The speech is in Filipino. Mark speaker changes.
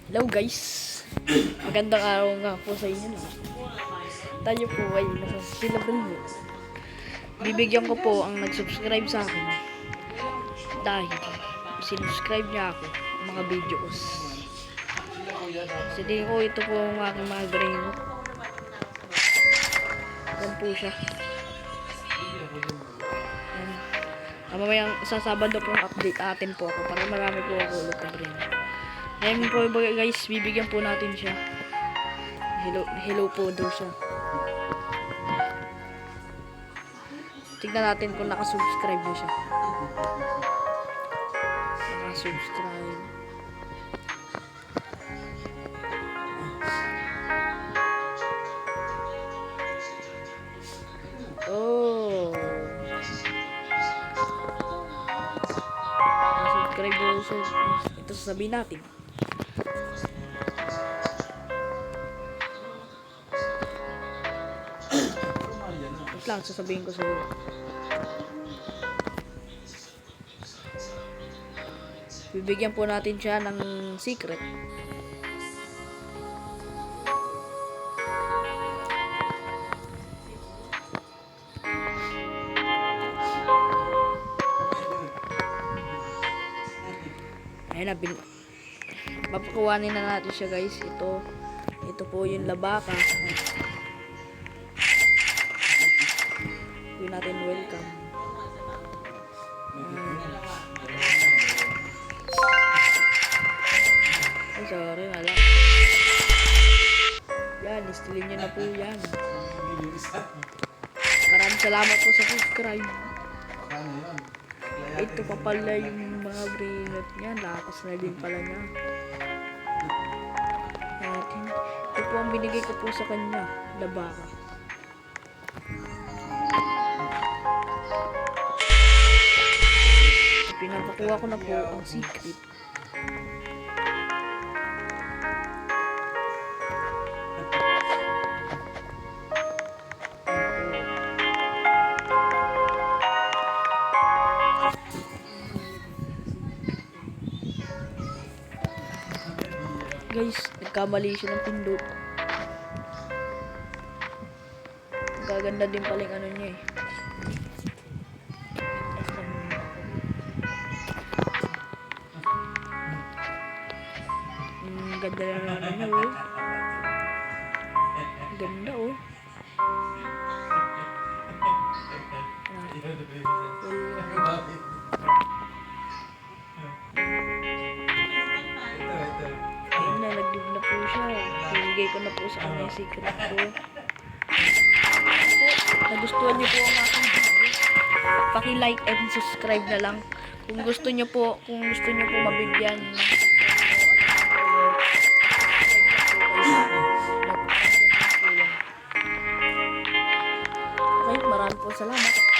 Speaker 1: Hello guys, magandang araw nga po sa inyo. Tayo po ay nasa Silabrillo. Bibigyan ko po ang nag-subscribe sa akin dahil sinubscribe niya ako ang mga videos. Sa tingin ko ito po ang aking mga brain. Yan po siya. Yan. Mamayang sa Sabado pong update atin po ako para marami po ako ulit na brain. Ngayon po guys, bibigyan po natin siya. Hello po daw siya. Tignan natin kung nakasubscribe na siya. Nakasubscribe. Oh. Nakasubscribe daw siya. Ito sasabihin natin. Lang sasabihin ko sa iyo. Bibigyan po natin siya ng secret. Ayun na, papakuhanin na natin siya guys. Ito po yung labaka. Natin welcome. Ay, sorry, wala. Yan, istilin nyo na po yan. Maraming salamat po sa subscribe. Ito pa pala yung mga brainot niya. Lakas na din pala niya. Ito po ang binigay ko po sa kanya. Labaka. Pinapakuha ko na po ang secret. Guys, nagkamali siya ng pindot. Gaganda din pala yung ano niya eh. Ganda na ano niya oh. Ganda oh. Ayun na, nag-give na po siya. Binigay ko na po sa kanya yung secret ko. Nagustuhan niyo po ang aking video. Paki-like and subscribe na lang. Kung gusto niyo po mabigyan maraming po salamat.